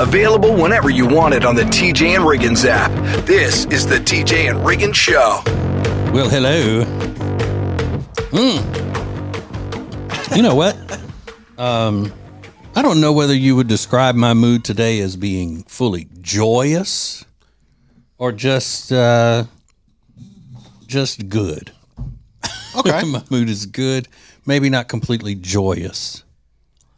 Available whenever you want it on the TJ and Riggins app. This is the TJ and Riggins Show. Well, hello. You know what? I don't know whether you would describe my mood today as being fully joyous or just good. Okay. My mood is good. Maybe not completely joyous.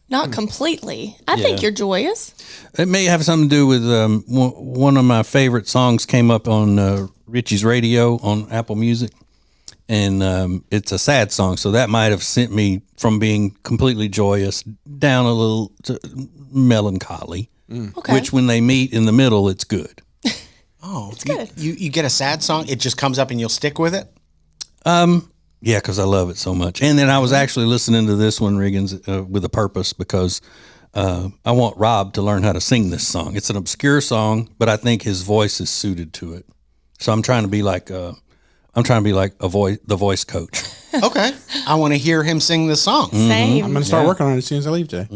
Not completely. I think you're joyous. It may have something to do with one of my favorite songs came up on Richie's radio on Apple Music. And it's a sad song, so that might have sent me from being completely joyous down a little to melancholy. Okay. Which, when they meet in the middle, it's good. Oh, it's good. You get a sad song, it just comes up and you'll stick with it? Yeah, because I love it so much. And then I was actually listening to this one, Riggins, with a purpose, because I want Rob to learn how to sing this song. It's an obscure song, but I think his voice is suited to it. So I'm trying to be like the voice coach. Okay. I want to hear him sing this song. Same. I'm going to start working on it as soon as I leave today.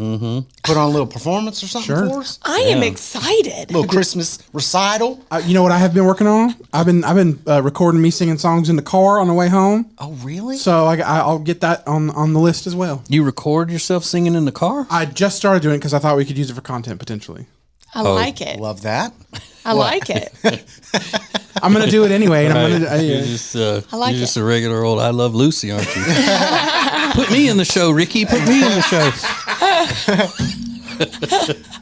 Put on a little performance or something for us? I am excited. A little Christmas recital? You know what I have been working on? I've been recording me singing songs in the car on the way home. Oh, really? So I'll get that on the list as well. You record yourself singing in the car? I just started doing it because I thought we could use it for content potentially. I like it. Love that. I like it. I'm going to do it anyway. And I'm going to. You're just, like you're just a regular old I Love Lucy, aren't you? Put me in the show, Ricky. Put me in the show.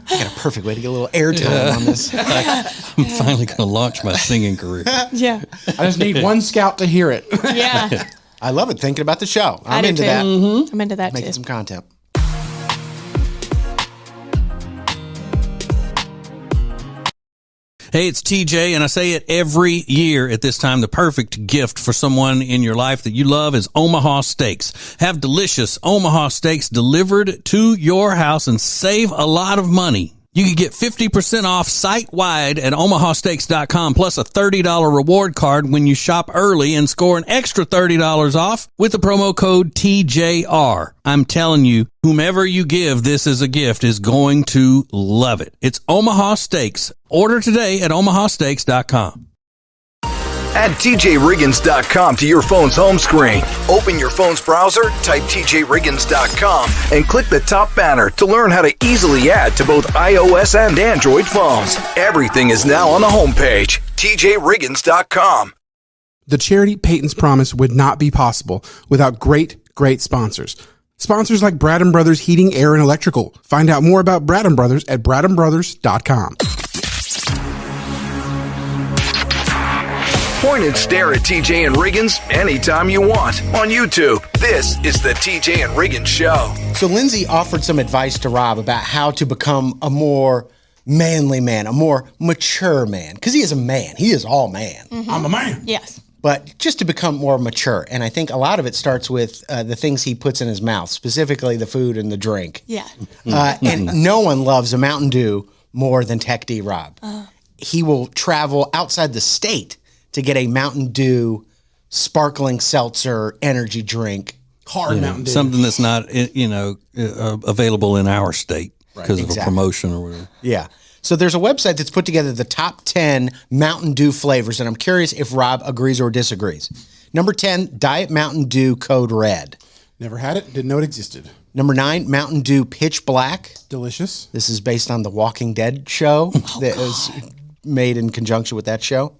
I got a perfect way to get a little airtime on this. I'm finally going to launch my singing career. Yeah. I just need one scout to hear it. Yeah. I love it. Thinking about the show. I I'm do into too. that. I'm into that Making too. some content. Hey, it's TJ, and I say it every year at this time. The perfect gift for someone in your life that you love is Omaha Steaks. Have delicious Omaha Steaks delivered to your house and save a lot of money. You can get 50% off site-wide at omahasteaks.com, plus a $30 reward card when you shop early and score an extra $30 off with the promo code TJR. I'm telling you, whomever you give this as a gift is going to love it. It's Omaha Steaks. Order today at omahasteaks.com. Add TJRiggins.com to your phone's home screen. Open your phone's browser, type TJRiggins.com, and click the top banner to learn how to easily add to both iOS and Android phones. Everything is now on the homepage, TJRiggins.com. The charity Peyton's Promise would not be possible without great sponsors. Sponsors like Brad & Brothers Heating, Air, and Electrical. Find out more about Brad & Brothers at bradandbrothers.com. Point and stare at TJ and Riggins anytime you want on YouTube. This is the TJ and Riggins Show. So Lindsay offered some advice to Rob about how to become a more manly man, a more mature man. Because he is a man. He is all man. I'm a man. Yes. But just to become more mature. And I think a lot of it starts with the things he puts in his mouth, specifically the food and the drink. Yeah. And no one loves a Mountain Dew more than Tech D Rob. He will travel outside the state to get a Mountain Dew sparkling seltzer energy drink. Hard Mountain Dew. Something that's not, available in our state because of a promotion or whatever. Yeah. So there's a website that's put together the top 10 Mountain Dew flavors, and I'm curious if Rob agrees or disagrees. Number 10, Diet Mountain Dew Code Red. Never had it. Didn't know it existed. Number 9, Mountain Dew Pitch Black. Delicious. This is based on the Walking Dead show that was made in conjunction with that show.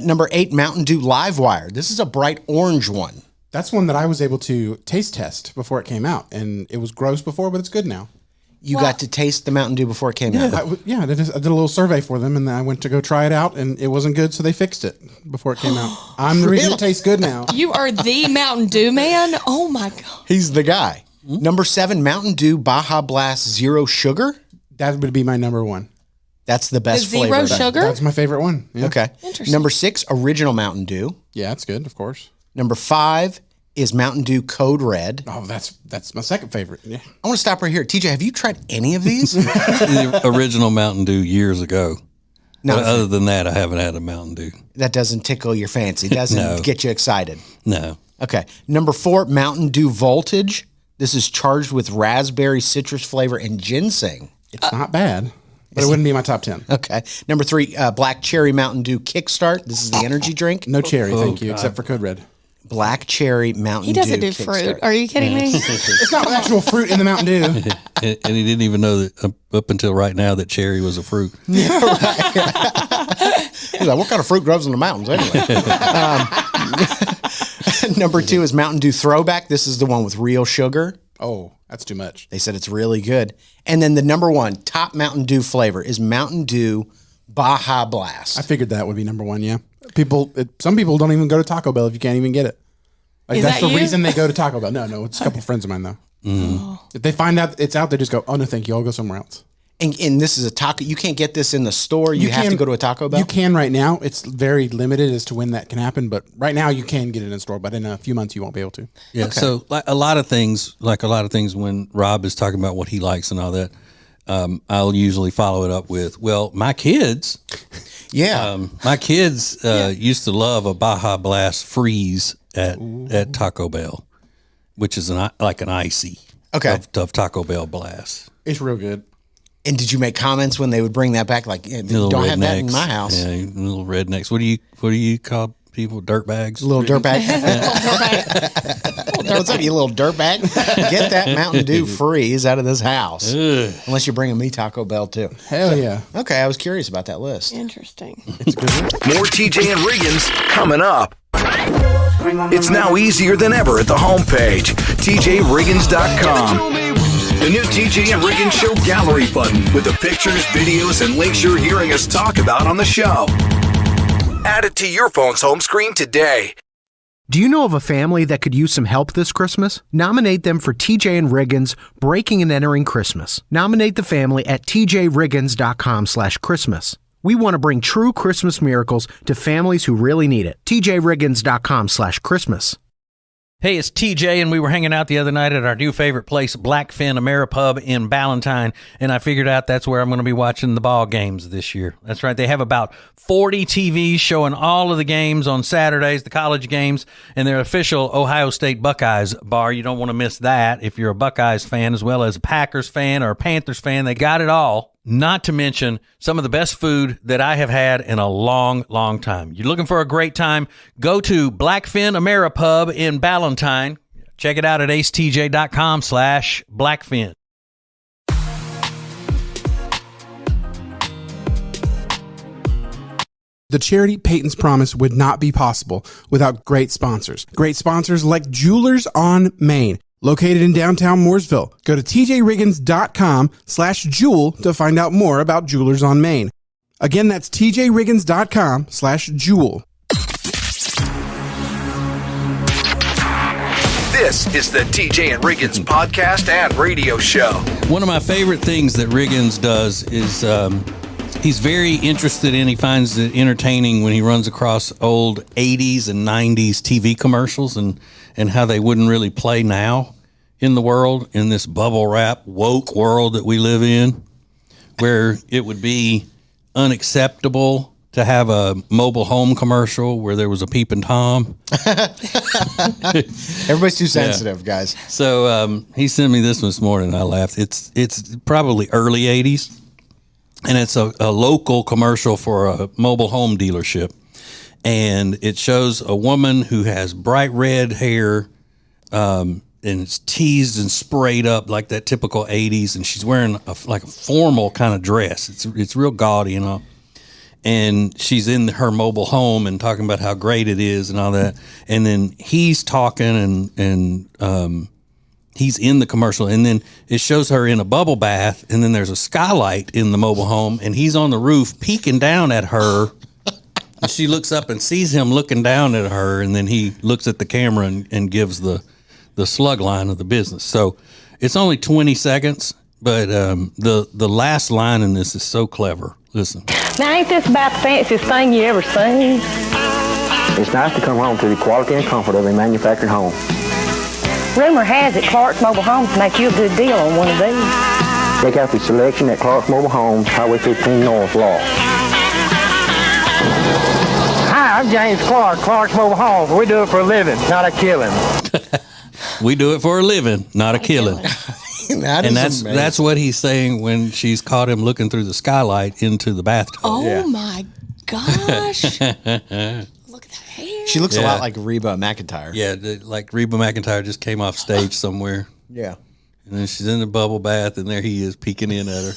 Number 8, Mountain Dew Live Wire. This is a bright orange one. That's one that I was able to taste test before it came out, and it was gross before, but it's good now. You got to taste the Mountain Dew before it came out. I did a little survey for them, and then I went to go try it out, and it wasn't good, so they fixed it before it came out. I'm the reason it tastes good now. You are the Mountain Dew man? Oh, my God. He's the guy. Number 7, Mountain Dew Baja Blast Zero Sugar. That would be my number one. That's the best The flavor. zero sugar? That's my favorite one. Yeah. Okay. Interesting. Number 6, Original Mountain Dew. Yeah, it's good, of course. Number 5 is Mountain Dew Code Red. Oh, that's my second favorite. Yeah. I want to stop right here. TJ, have you tried any of these? The original Mountain Dew years ago. No. But other than that, I haven't had a Mountain Dew. That doesn't tickle your fancy. Doesn't No. get you excited. No. Okay. Number 4, Mountain Dew Voltage. This is charged with raspberry, citrus flavor, and ginseng. It's not bad. But it wouldn't be my top 10. Okay. Number 3, Black Cherry Mountain Dew Kickstart. This is the energy drink. No cherry, thank you, except for Code Red. Black Cherry Mountain Dew. He doesn't do fruit. Kickstart. Are you kidding me? It's not actual fruit in the Mountain Dew. And he didn't even know that up until right now that cherry was a fruit. He's like, what kind of fruit grows in the mountains anyway? Number 2 is Mountain Dew Throwback. This is the one with real sugar. Oh, that's too much. They said it's really good. And then the number 1 top Mountain Dew flavor is Mountain Dew Baja Blast. I figured that would be number 1, yeah. Some people don't even go to Taco Bell if you can't even get it. Like, Is that's that the you? reason they go to Taco Bell. No, it's a couple friends of mine, though. If they find out it's out, they just go, oh, no, thank you. I'll go somewhere else. And this is a taco. You can't get this in the store. You have to go to a Taco Bell. You can right now. It's very limited as to when that can happen, but right now you can get it in store. But in a few months, you won't be able to. Yeah. So like a lot of things, when Rob is talking about what he likes and all that, I'll usually follow it up with, well, my kids used to love a Baja Blast freeze at Taco Bell, which is like an icy of Taco Bell Blast. It's real good. And did you make comments when they would bring that back? Like, don't have that in my house. Yeah, little rednecks. What do you call people? Dirtbags? Little dirtbag. What's up, you little dirtbag? Get that Mountain Dew freeze out of this house. Unless you're bringing me Taco Bell too. Hell yeah. Okay, I was curious about that list. Interesting. More TJ and Riggins coming up. It's now easier than ever at the homepage, tjriggins.com. The new TJ and Riggins Show gallery button with the pictures, videos, and links you're hearing us talk about on the show. Add it to your phone's home screen today. Do you know of a family that could use some help this Christmas? Nominate them for TJ and Riggins Breaking and Entering Christmas. Nominate the family at tjriggins.com/Christmas. We want to bring true Christmas miracles to families who really need it. tjriggins.com/Christmas. Hey, it's TJ, and we were hanging out the other night at our new favorite place, Blackfin Ameripub in Ballantyne, and I figured out that's where I'm going to be watching the ball games this year. That's right. They have about 40 TVs showing all of the games on Saturdays, the college games, and their official Ohio State Buckeyes bar. You don't want to miss that if you're a Buckeyes fan as well as a Packers fan or a Panthers fan. They got it all. Not to mention some of the best food that I have had in a long, long time. You're looking for a great time? Go to Blackfin Ameripub in Ballantyne. Check it out at acetj.com/Blackfin. The charity Peyton's Promise would not be possible without great sponsors. Great sponsors like Jewelers on Main, located in downtown Mooresville. Go to tjriggins.com/jewel to find out more about Jewelers on Main. Again, that's tjriggins.com/jewel. This is the TJ and Riggins podcast and radio show. One of my favorite things that Riggins does is he's very interested in, he finds it entertaining when he runs across old 80s and 90s TV commercials and how they wouldn't really play now in the world, in this bubble wrap, woke world that we live in, where it would be unacceptable to have a mobile home commercial where there was a peeping Tom. Everybody's too sensitive, guys. So he sent me this one this morning, and I laughed. It's probably early 80s, and it's a local commercial for a mobile home dealership. And it shows a woman who has bright red hair, and it's teased and sprayed up like that typical 80s, and she's wearing a formal kind of dress. It's real gaudy and all. And she's in her mobile home and talking about how great it is and all that. And then he's talking and he's in the commercial. And then it shows her in a bubble bath. And then there's a skylight in the mobile home. And he's on the roof peeking down at her. And she looks up and sees him looking down at her. And then he looks at the camera and gives the slug line of the business. So it's only 20 seconds. But the last line in this is so clever. Listen. Now, ain't this about the fanciest thing you ever seen? It's nice to come home to the quality and comfort of a manufactured home. Rumor has it Clark's Mobile Homes make you a good deal on one of these. Check out the selection at Clark's Mobile Homes, Highway 15 North, Law. Hi, I'm James Clark, Clark's Mobile Homes. We do it for a living, not a killing. We do it for a living, not a killing. That's what he's saying when she's caught him looking through the skylight into the bathtub. Oh my gosh! Look at that hair. She looks a lot like Reba McEntire. Yeah, like Reba McEntire just came off stage somewhere. Yeah. And then she's in the bubble bath, and there he is peeking in at her.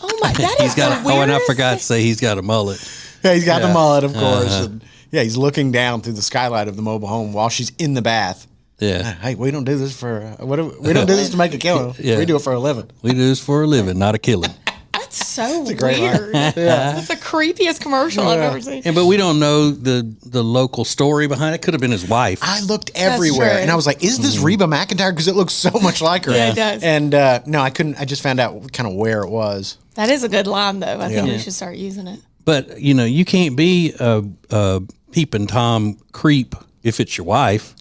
Oh my! That is the weirdest. Oh, and I forgot to say he's got a mullet. Yeah, he's got the mullet, of course. And he's looking down through the skylight of the mobile home while she's in the bath. Yeah. Hey, we don't do this for we don't do this to make a killing. Yeah. We do it for a living. We do this for a living, not a killing. That's so weird. Yeah. That's the creepiest commercial I've ever seen. But we don't know the local story behind it. Could have been his wife. I looked everywhere true. and I was like, is this Reba McEntire? Because it looks so much like her. Yeah, it does. And no, I couldn't. I just found out kind of where it was. That is a good line, though. I think we should start using it. But, you can't be a peeping Tom creep if it's your wife.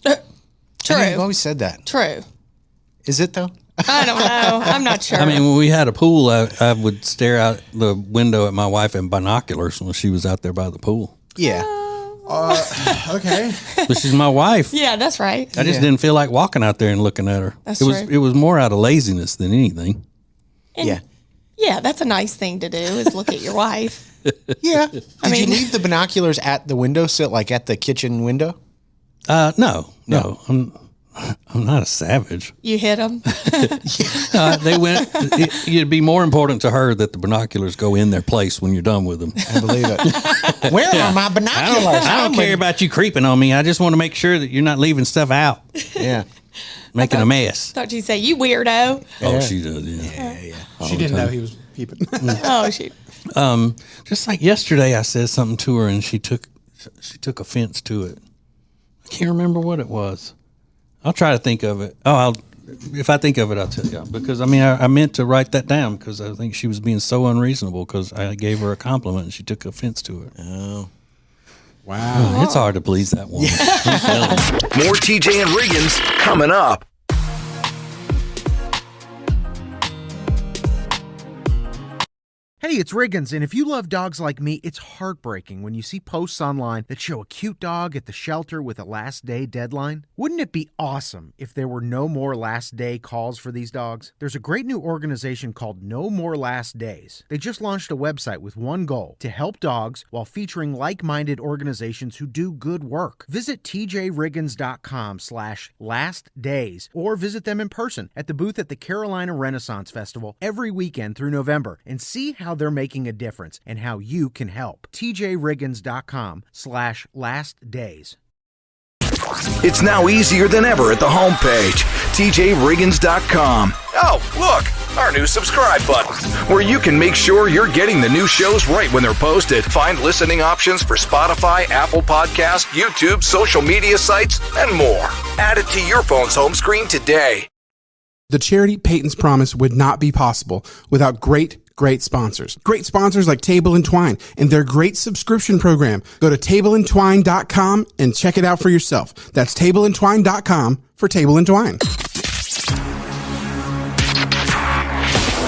True. You've always said that. True. Is it, though? I don't know. I'm not sure. I mean, when we had a pool, I would stare out the window at my wife in binoculars when she was out there by the pool. Yeah. Okay. But she's my wife. Yeah, that's right. I just didn't feel like walking out there and looking at her. That's it was true. It was more out of laziness than anything. Yeah. Yeah, that's a nice thing to do is look at your wife. Yeah. Did you leave the binoculars at the windowsill, like at the kitchen window? No. I'm not a savage. You hit them. They went. It'd be more important to her that the binoculars go in their place when you're done with them. I believe it. Where are my binoculars? I don't care about you creeping on me. I just want to make sure that you're not leaving stuff out, Yeah. making a mess. Thought you'd say, you weirdo. Oh, she does. Yeah. She didn't know he was peeping. Oh, shoot. Just like yesterday, I said something to her and she took offense to it. I can't remember what it was. I'll try to think of it. If I think of it, I'll tell you. Because I meant to write that down because I think she was being so unreasonable because I gave her a compliment and she took offense to it. Oh. Wow. It's hard to please that woman. More TJ and Riggins coming up. Hey, it's Riggins, and if you love dogs like me, it's heartbreaking when you see posts online that show a cute dog at the shelter with a last day deadline. Wouldn't it be awesome if there were no more last day calls for these dogs? There's a great new organization called No More Last Days. They just launched a website with one goal: to help dogs while featuring like-minded organizations who do good work. Visit tjriggins.com/lastdays or visit them in person at the booth at the Carolina Renaissance Festival every weekend through November and see how they're making a difference and how you can help. tjriggins.com/lastdays. It's now easier than ever at the homepage, tjriggins.com. Oh, look, our new subscribe button, where you can make sure you're getting the new shows right when they're posted. Find listening options for Spotify, Apple Podcasts, YouTube, social media sites, and more. Add it to your phone's home screen today. The charity Peyton's Promise would not be possible without great sponsors. Great sponsors like Table and Twine and their great subscription program. Go to tableandtwine.com and check it out for yourself. That's tableandtwine.com for Table and Twine.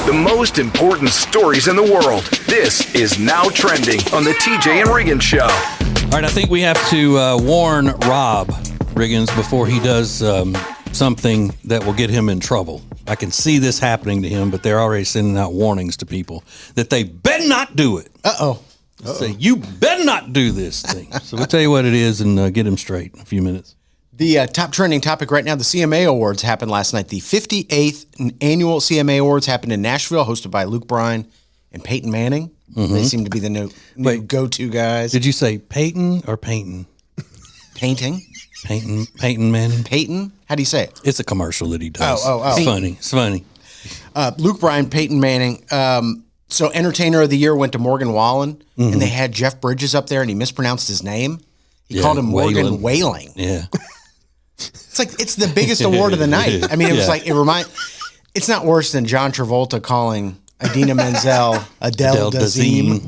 The most important stories in the world. This is Now Trending on the TJ and Riggins Show. All right, I think we have to warn Rob Riggins before he does something that will get him in trouble. I can see this happening to him, but they're already sending out warnings to people that they better not do it. Say, you better not do this thing. So we'll tell you what it is and get him straight in a few minutes. The top trending topic right now, the CMA Awards happened last night. The 58th annual CMA Awards happened in Nashville, hosted by Luke Bryan and Peyton Manning. Mm-hmm. They seem to be the new go-to guys. Did you say Peyton or Peyton? Painting. Peyton Manning. Peyton? How do you say it? It's a commercial that he does. Oh. It's funny. Luke Bryan, Peyton Manning. So Entertainer of the Year went to Morgan Wallen, and they had Jeff Bridges up there, and he mispronounced his name. He called him Morgan Whaling. Yeah. It's like, it's the biggest award of the night. I mean, it was like, it's not worse than John Travolta calling Idina Menzel Adele Dazeem.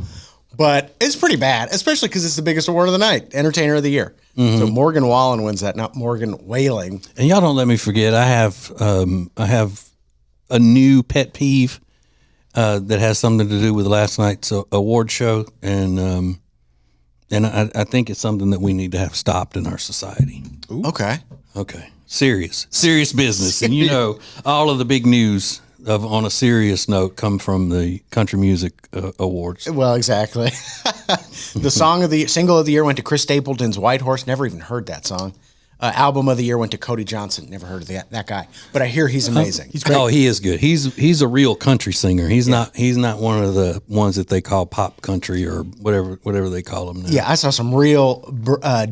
But it's pretty bad, especially because it's the biggest award of the night, Entertainer of the Year. Mm-hmm. So Morgan Wallen wins that, not Morgan Whaling. And y'all don't let me forget, I have a new pet peeve that has something to do with last night's award show, and I think it's something that we need to have stopped in our society. Ooh. Okay. serious business. And all of the big news on a serious note come from the country music awards. Well, exactly. The single of the year went to Chris Stapleton's White Horse. Never even heard that song. Album of the year went to Cody Johnson. Never heard of that guy, but I hear he's amazing. He's great. Oh, he is good. He's a real country singer. He's not one of the ones that they call pop country or whatever they call them now. Yeah, I saw some real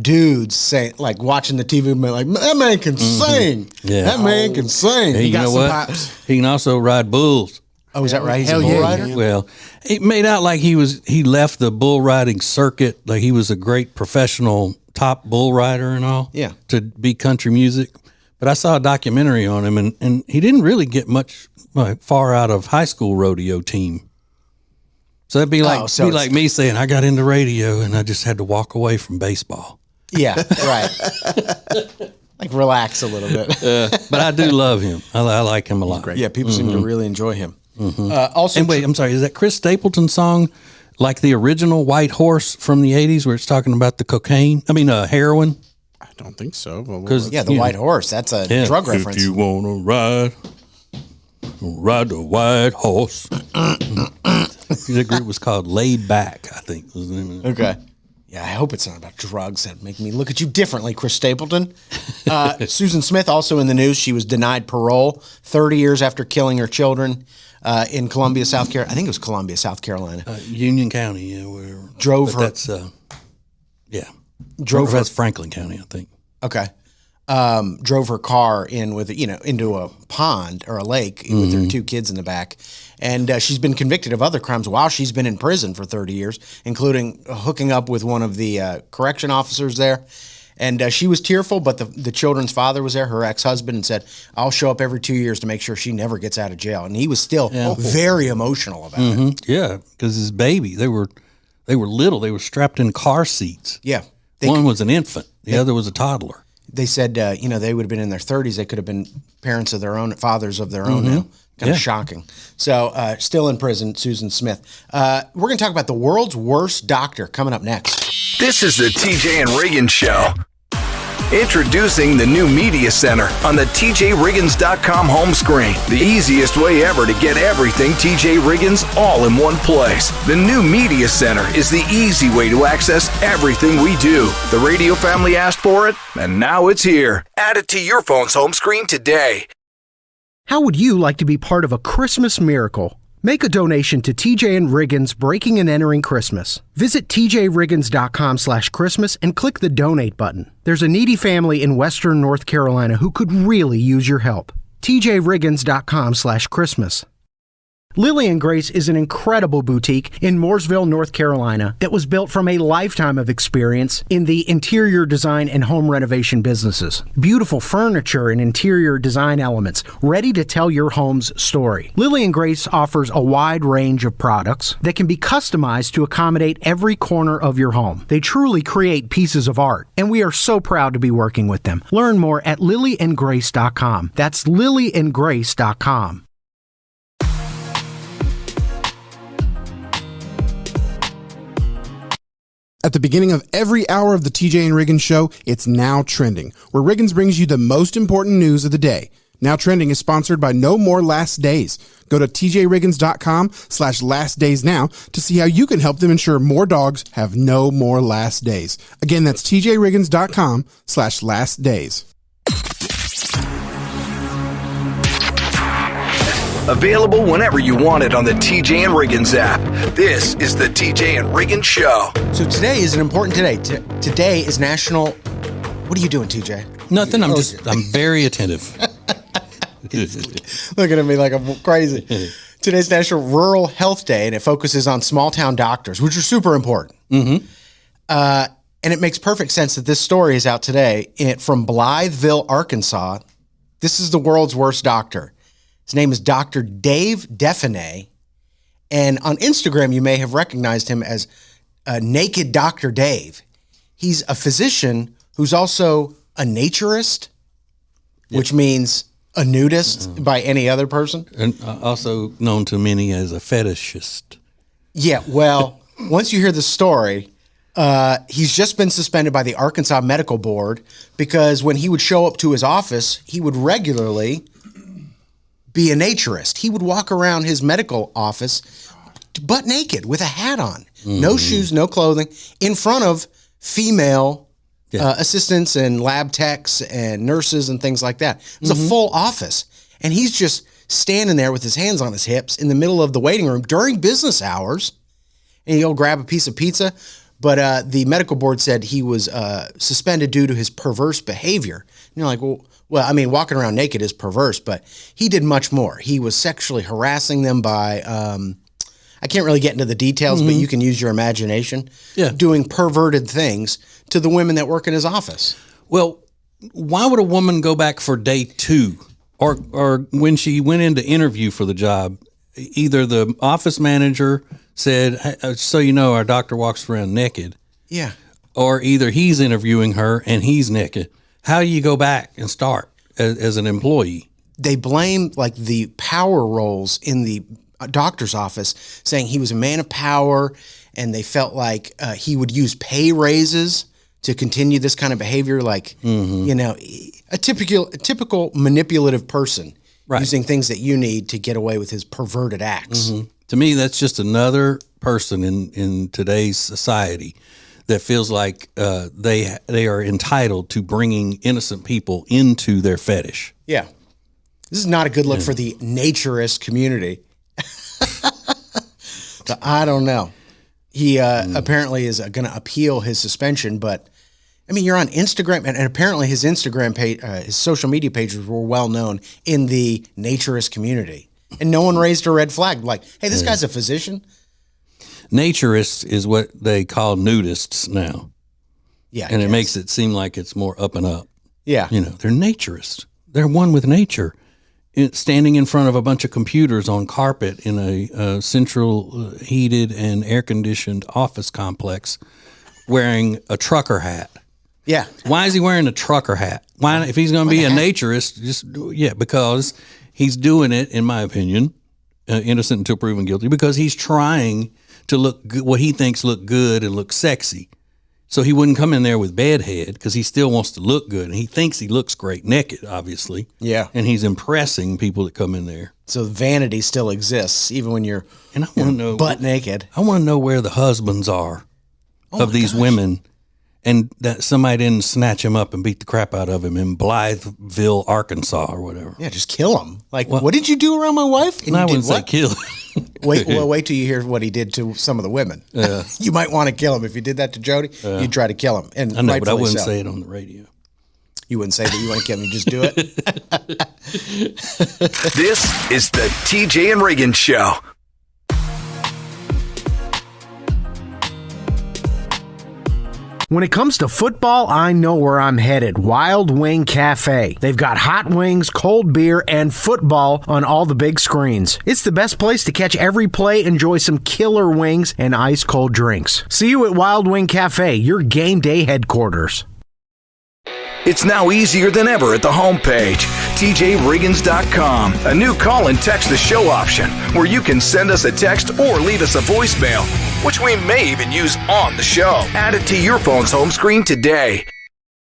dudes say, like, watching the TV, like, that man can sing. Yeah, that man can sing. Hey, you know what? Pops. He can also ride bulls. Oh, is that right? He's a bull rider? Well, it made out like he left the bull riding circuit, like he was a great professional top bull rider and all. Yeah. To be country music. But I saw a documentary on him, and he didn't really get much far out of high school rodeo team. So that'd be like me saying I got into radio and I just had to walk away from baseball. Yeah, right. Like relax a little bit. But I do love him. I like him a lot. Yeah, people seem to really enjoy him. Also, and wait, I'm sorry. Is that Chris Stapleton song like the original White Horse from the 80s where it's talking about the cocaine? I mean, heroin? I don't think so. Because the White Horse, that's a drug reference. If you want to ride the White Horse. The group was called Laid Back, I think was the name of it. Okay. Yeah, I hope it's not about drugs that make me look at you differently, Chris Stapleton. Susan Smith, also in the news, she was denied parole 30 years after killing her children in Columbia, South Carolina. I think it was Columbia, South Carolina. Union County, yeah. Whatever. Drove her. That's, Drove her. That's Franklin County, I think. Okay. Drove her car into a pond or a lake with her 2 kids in the back. And she's been convicted of other crimes while she's been in prison for 30 years, including hooking up with one of the correction officers there. And she was tearful, but the children's father was there, her ex-husband, and said, I'll show up every 2 years to make sure she never gets out of jail. And he was still very emotional about it. Yeah, because his baby, they were little. They were strapped in car seats. Yeah. One was an infant. The other was a toddler. They said, they would have been in their 30s. They could have been parents of their own, fathers of their own now. Kind of shocking. So, still in prison, Susan Smith. We're going to talk about the world's worst doctor coming up next. This is the TJ and Riggins Show. Introducing the new Media Center on the TJRiggins.com home screen. The easiest way ever to get everything TJ Riggins all in one place. The new Media Center is the easy way to access everything we do. The radio family asked for it, and now it's here. Add it to your phone's home screen today. How would you like to be part of a Christmas miracle? Make a donation to TJ and Riggins Breaking and Entering Christmas. Visit tjriggins.com/Christmas and click the donate button. There's a needy family in Western North Carolina who could really use your help. tjriggins.com/Christmas. Lily and Grace is an incredible boutique in Mooresville, North Carolina that was built from a lifetime of experience in the interior design and home renovation businesses. Beautiful furniture and interior design elements ready to tell your home's story. Lily and Grace offers a wide range of products that can be customized to accommodate every corner of your home. They truly create pieces of art, and we are so proud to be working with them. Learn more at lilyandgrace.com. That's lilyandgrace.com. At the beginning of every hour of the TJ and Riggins Show, it's Now Trending, where Riggins brings you the most important news of the day. Now Trending is sponsored by No More Last Days. Go to tjriggins.com/lastdaysnow to see how you can help them ensure more dogs have no more last days. Again, that's tjriggins.com/lastdays. Available whenever you want it on the TJ and Riggins app. This is the TJ and Riggins Show. So today is an important day. Today is National... What are you doing, TJ? Nothing. I'm very attentive. Looking at me like I'm crazy. Today's National Rural Health Day, and it focuses on small-town doctors, which are super important. And it makes perfect sense that this story is out today from Blytheville, Arkansas. This is the world's worst doctor. His name is Dr. Dave Define, and on Instagram, you may have recognized him as Naked Dr. Dave. He's a physician who's also a naturist, which means a nudist by any other person. And also known to many as a fetishist. Yeah, well, once you hear the story, He's just been suspended by the Arkansas Medical Board because when he would show up to his office, he would regularly be a naturist. He would walk around his medical office butt naked with a hat on, no shoes, no clothing, in front of female assistants and lab techs and nurses and things like that. It was a full office. And he's just standing there with his hands on his hips in the middle of the waiting room during business hours. And he'll grab a piece of pizza. But the medical board said he was suspended due to his perverse behavior. And you're like, well, I mean, walking around naked is perverse, but he did much more. He was sexually harassing them by, I can't really get into the details, but you can use your imagination, doing perverted things to the women that work in his office. Well, why would a woman go back for day 2? Or when she went in to interview for the job, either the office manager said, hey, so you know, our doctor walks around naked. Yeah. Or either he's interviewing her and he's naked. How do you go back and start as an employee? They blame like the power roles in the doctor's office, saying he was a man of power, and they felt like he would use pay raises to continue this kind of behavior, like, you know, a typical manipulative person using things that you need to get away with his perverted acts. To me, that's just another person in today's society that feels like they are entitled to bringing innocent people into their fetish. Yeah. This is not a good look for the naturist community. So, I don't know. He apparently is going to appeal his suspension, but I mean, you're on Instagram, and apparently his Instagram page, his social media pages were well known in the naturist community, and no one raised a red flag like, "Hey, this guy's a physician." Naturists is what they call nudists now. Yeah, and it makes it seem like it's more up and up. Yeah, you know, they're naturists. They're one with nature. Standing in front of a bunch of computers on carpet in a central heated and air-conditioned office complex wearing a trucker hat. Yeah. Why is he wearing a trucker hat? Why, if he's going to be a naturist, because he's doing it, in my opinion, innocent until proven guilty, because he's trying to look good, what he thinks look good and look sexy. So he wouldn't come in there with bad head because he still wants to look good. And he thinks he looks great naked, obviously. Yeah. And he's impressing people that come in there. So vanity still exists, even when you're butt naked. I want to know where the husbands are of these women, and that somebody didn't snatch him up and beat the crap out of him in Blytheville, Arkansas or whatever. Yeah, just kill him. Like, what did you do around my wife? And I wouldn't say kill him. Wait till you hear what he did to some of the women. You might want to kill him. If you did that to Jody, you'd try to kill him. And I know, but I wouldn't say it on the radio. You wouldn't say that you want to kill him. You just do it. This is the TJ and Riggins Show. When it comes to football, I know where I'm headed. Wild Wing Cafe. They've got hot wings, cold beer, and football on all the big screens. It's the best place to catch every play, enjoy some killer wings, and ice-cold drinks. See you at Wild Wing Cafe, your game day headquarters. It's now easier than ever at the homepage, TJRiggins.com. A new call and text the show option where you can send us a text or leave us a voicemail, which we may even use on the show. Add it to your phone's home screen today.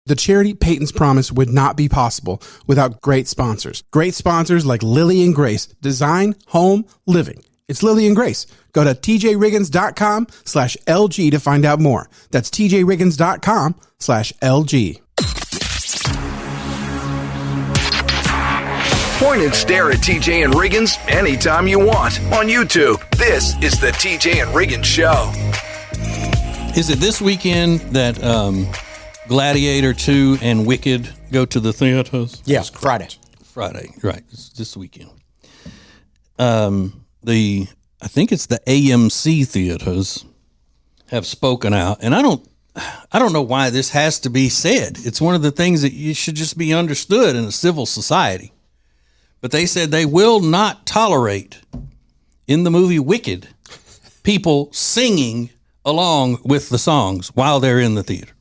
The charity Peyton's Promise would not be possible without great sponsors. Great sponsors like Lily and Grace, Design, Home, Living. It's Lily and Grace. Go to tjriggins.com/LG to find out more. That's tjriggins.com/LG. Point and stare at TJ and Riggins anytime you want on YouTube. This is the TJ and Riggins Show. Is it this weekend that Gladiator 2 and Wicked go to the theaters? Yeah, Friday. Friday, right. It's this weekend. I think it's the AMC theaters have spoken out, and I don't know why this has to be said. It's one of the things that you should just be understood in a civil society. But they said they will not tolerate, in the movie Wicked, people singing along with the songs while they're in the theater.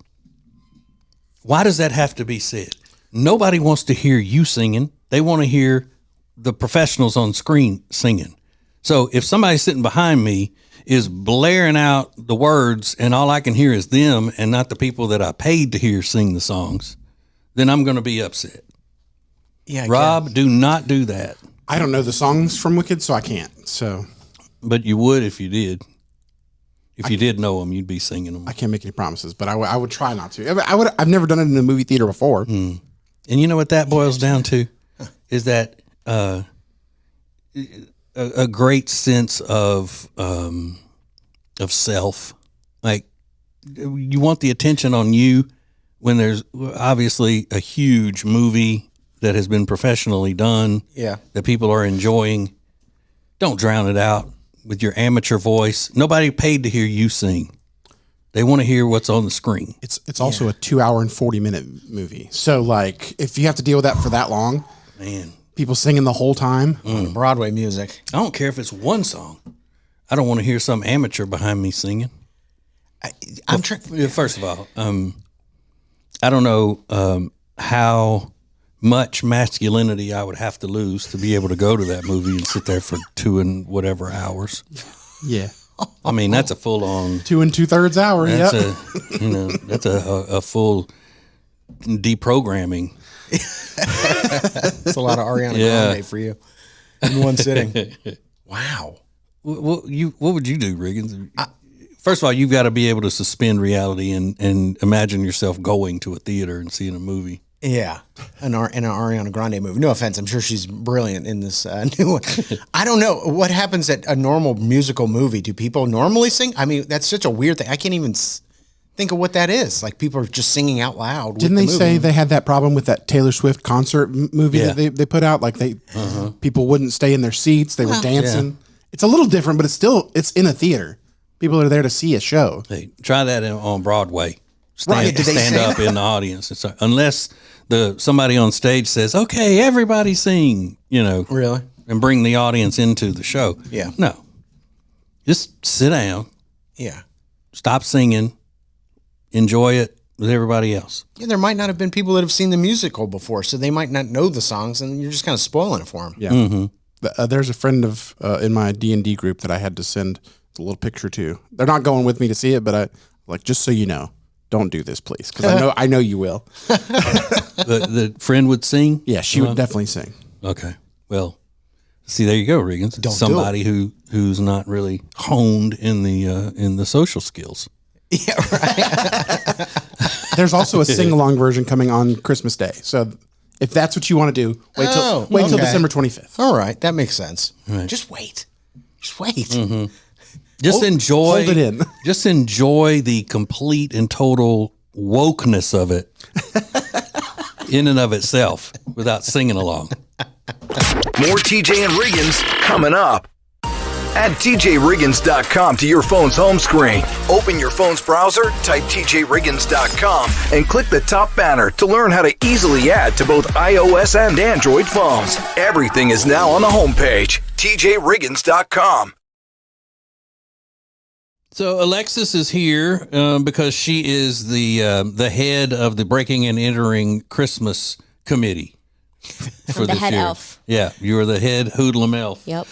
Why does that have to be said? Nobody wants to hear you singing. They want to hear the professionals on screen singing. So if somebody's sitting behind me is blaring out the words and all I can hear is them and not the people that I paid to hear sing the songs, then I'm going to be upset. Yeah, Rob, do not do that. I don't know the songs from Wicked, so I can't. So, but you would if you did. If you did know them, you'd be singing them. I can't make any promises, but I would try not to. I've never done it in a movie theater before. And you know what that boils down to is that a great sense of self. Like you want the attention on you when there's obviously a huge movie that has been professionally done. Yeah. That people are enjoying. Don't drown it out with your amateur voice. Nobody paid to hear you sing. They want to hear what's on the screen. It's also a 2 hour and 40-minute movie. So like if you have to deal with that for that long, man, people singing the whole time. Broadway music. I don't care if it's one song. I don't want to hear some amateur behind me singing. I'm trying. First of all, I don't know how much masculinity I would have to lose to be able to go to that movie and sit there for 2 and whatever hours. Yeah. I mean, that's a full on 2 2/3 hour. That's Yep. that's a full deprogramming. It's a lot of Ariana Grande for you in one sitting. Wow. What would you do, Riggins? First of all, you've got to be able to suspend reality and imagine yourself going to a theater and seeing a movie. Yeah, in an Ariana Grande movie. No offense, I'm sure she's brilliant in this new one. I don't know what happens at a normal musical movie. Do people normally sing? I mean, that's such a weird thing. I can't even think of what that is. Like people are just singing out loud. Didn't they say they had that problem with that Taylor Swift concert movie that they put out? Like people wouldn't stay in their seats. They were dancing. Yeah. It's a little different, but it's in a theater. People are there to see a show. Hey, try that on Broadway. Stand up in the audience. It's, unless somebody on stage says, "Okay, everybody sing," really, and bring the audience into the show. Yeah, no, just sit down. Yeah, stop singing, enjoy it with everybody else. Yeah, there might not have been people that have seen the musical before, so they might not know the songs, and you're just kind of spoiling it for them. Yeah, there's a friend of in my D&D group that I had to send a little picture to. They're not going with me to see it, but just so you know. Don't do this, please, because I know you will. The friend would sing? Yeah, she would definitely sing. Okay. Well, see, there you go, Riggins. Somebody who's not really honed in the social skills. Yeah, right. There's also a sing-along version coming on Christmas Day. So if that's what you want to do, wait till December 25th. All right, that makes sense. Right. Just wait. Mm-hmm. Just enjoy. Hold it in. Just enjoy the complete and total wokeness of it, in and of itself, without singing along. More TJ and Riggins coming up. Add TJRiggins.com to your phone's home screen. Open your phone's browser, type TJRiggins.com, and click the top banner to learn how to easily add to both iOS and Android phones. Everything is now on the homepage, TJRiggins.com. So Alexis is here because she is the head of the Breaking and Entering Christmas Committee for the this head year. elf. Yeah, you are the head hoodlum elf. Yep.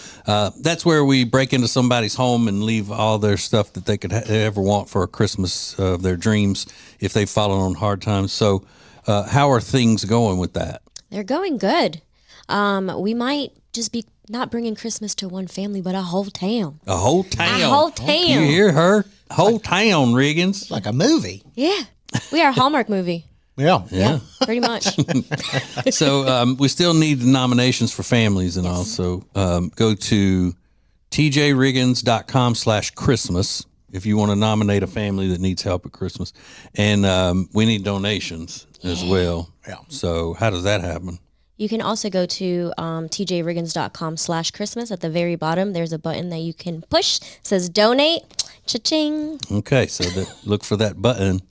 That's where we break into somebody's home and leave all their stuff that they could ever want for a Christmas of their dreams if they've fallen on hard times. So how are things going with that? They're going good. We might just be not bringing Christmas to one family, but a whole town. A whole town. A whole town. You hear her? Whole town, Riggins. Like a movie. Yeah. We are a Hallmark movie. Yeah. Pretty much. So we still need nominations for families and all. So go to tjriggins.com/Christmas if you want to nominate a family that needs help at Christmas. And we need donations as well. Yeah. So how does that happen? You can also go to tjriggins.com/Christmas. At the very bottom, there's a button that you can push. It says donate. Cha-ching. Okay, so look for that button.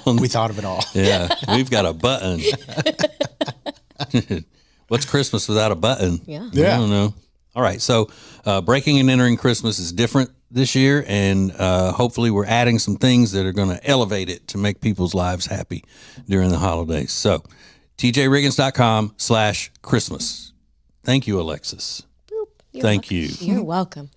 We thought of it all. Yeah, we've got a button. What's Christmas without a button? Yeah. I don't know. All right, so Breaking and Entering Christmas is different this year, and hopefully we're adding some things that are going to elevate it to make people's lives happy during the holidays. So tjriggins.com/Christmas. Thank you, Alexis. Boop. Thank you. You're welcome.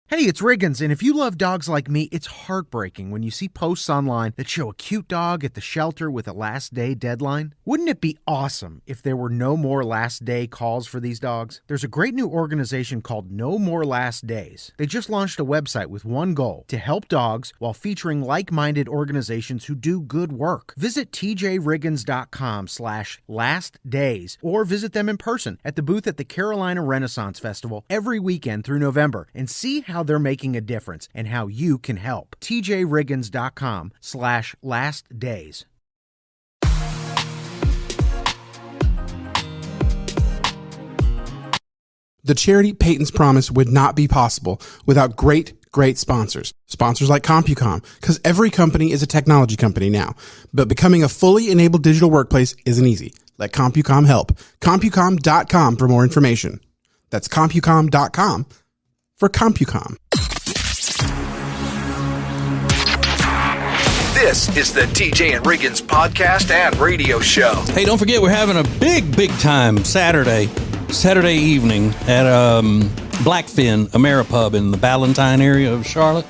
Hey, it's Riggins, and if you love dogs like me, it's heartbreaking when you see posts online that show a cute dog at the shelter with a last day deadline. Wouldn't it be awesome if there were no more last day calls for these dogs? There's a great new organization called No More Last Days. They just launched a website with one goal: to help dogs while featuring like-minded organizations who do good work. Visit tjriggins.com/lastdays or visit them in person at the booth at the Carolina Renaissance Festival every weekend through November and see how they're making a difference and how you can help. tjriggins.com/lastdays. The charity Peyton's Promise would not be possible without great sponsors. Sponsors like CompuCom, because every company is a technology company now. But becoming a fully enabled digital workplace isn't easy. Let CompuCom help. CompuCom.com for more information. That's CompuCom.com for CompuCom. This is the TJ and Riggins podcast and radio show. Hey, don't forget we're having a big time Saturday evening at Blackfin Ameripub in the Ballantine area of Charlotte.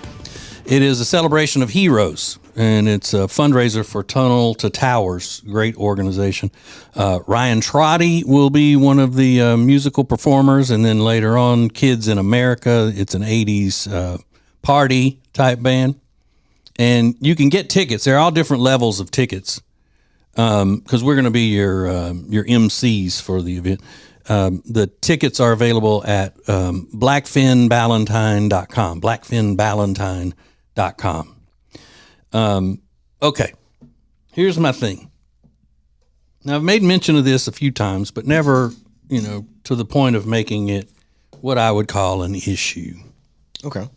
It is a celebration of heroes, and it's a fundraiser for Tunnel to Towers. Great organization. Ryan Trotty will be one of the musical performers, and then later on, Kids in America. It's an 80s party type band. And you can get tickets. They're all different levels of tickets because we're going to be your MCs for the event. The tickets are available at blackfinballantine.com, blackfinballantine.com. Okay, here's my thing. Now, I've made mention of this a few times, but never, to the point of making it what I would call an issue. Okay.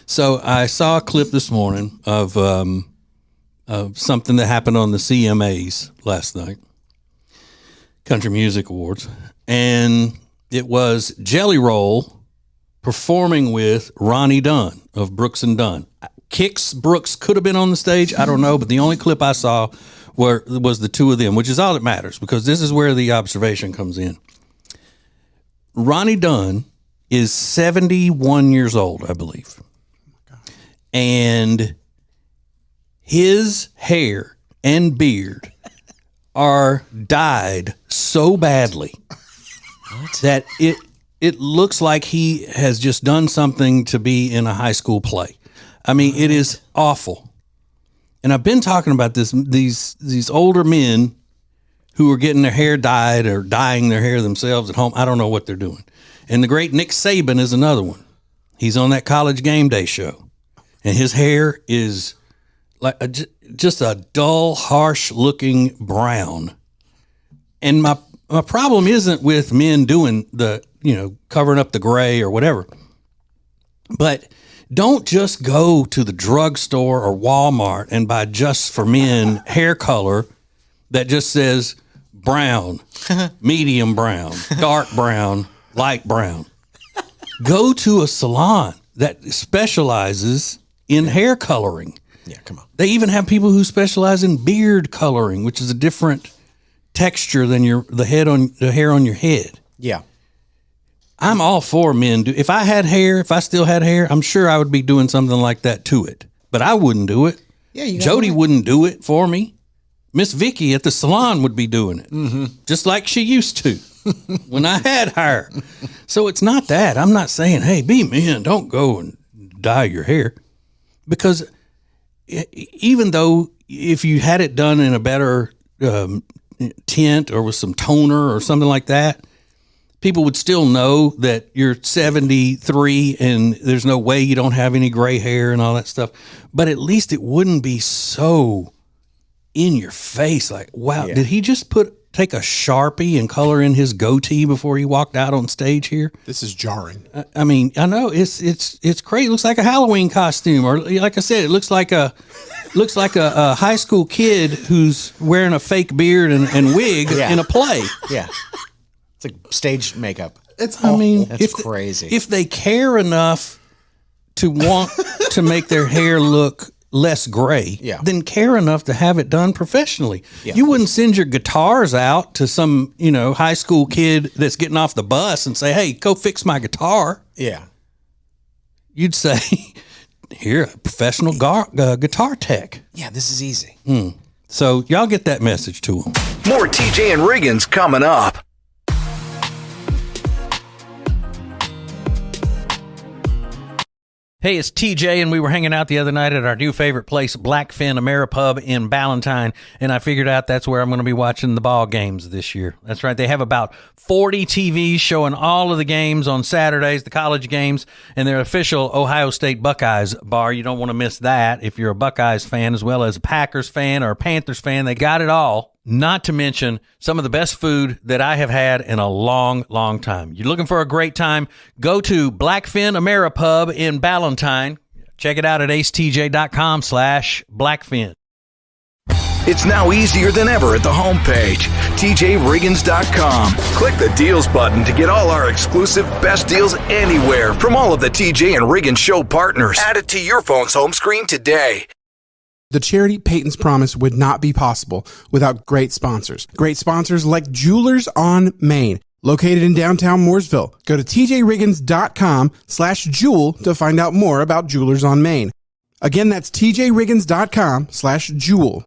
So I saw a clip this morning of something that happened on the CMAs last night, Country Music Awards, and it was Jelly Roll performing with Ronnie Dunn of Brooks and Dunn. Kix Brooks could have been on the stage, I don't know, but the only clip I saw was the two of them, which is all that matters because this is where the observation comes in. Ronnie Dunn is 71 years old, I believe. And his hair and beard are dyed so badly that it looks like he has just done something to be in a high school play. I mean, it is awful. And I've been talking about these older men who are getting their hair dyed or dyeing their hair themselves at home. I don't know what they're doing. And the great Nick Saban is another one. He's on that College Game Day show. And his hair is like just a dull, harsh-looking brown. And my problem isn't with men doing the, covering up the gray or whatever. But don't just go to the drugstore or Walmart and buy Just for Men hair color that just says brown, medium brown, dark brown, light brown. Go to a salon that specializes in hair coloring. Yeah, come on. They even have people who specialize in beard coloring, which is a different texture than the hair on your head. Yeah. I'm all for men. If I still had hair, I'm sure I would be doing something like that to it. But I wouldn't do it. Yeah, Jody wouldn't do it for me. Miss Vicky at the salon would be doing it, just like she used to when I had hair. So it's not that. I'm not saying, hey, be men, don't go and dye your hair. Because even though if you had it done in a better tint or with some toner or something like that, people would still know that you're 73 and there's no way you don't have any gray hair and all that stuff. But at least it wouldn't be so in your face. Like, wow, did he just take a Sharpie and color in his goatee before he walked out on stage here? This is jarring. I mean, I know it's crazy. It looks like a Halloween costume, or like I said, it looks like a high school kid who's wearing a fake beard and wig in a play. Yeah, it's like stage makeup. It's crazy. If they care enough to want to make their hair look less gray, then care enough to have it done professionally. Yeah. You wouldn't send your guitars out to some, high school kid that's getting off the bus and say, hey, go fix my guitar. Yeah. you'd say, here, a professional guitar tech. Yeah, this is easy. So y'all get that message to them. More TJ and Riggins coming up. Hey, it's TJ, and we were hanging out the other night at our new favorite place, Blackfin Ameripub in Ballantyne, and I figured out that's where I'm going to be watching the ball games this year. That's right. They have about 40 TVs showing all of the games on Saturdays, the college games, and their official Ohio State Buckeyes bar. You don't want to miss that if you're a Buckeyes fan as well as a Packers fan or a Panthers fan. They got it all. Not to mention some of the best food that I have had in a long, long time. You're looking for a great time? Go to Blackfin Ameripub in Ballantyne. Check it out at acetj.com/Blackfin. It's now easier than ever at the homepage, tjriggins.com. Click the deals button to get all our exclusive best deals anywhere from all of the TJ and Riggins show partners. Add it to your phone's home screen today. The charity Peyton's Promise would not be possible without great sponsors. Great sponsors like Jewelers on Main, located in downtown Mooresville. Go to tjriggins.com/jewel to find out more about Jewelers on Main. Again, that's tjriggins.com/jewel.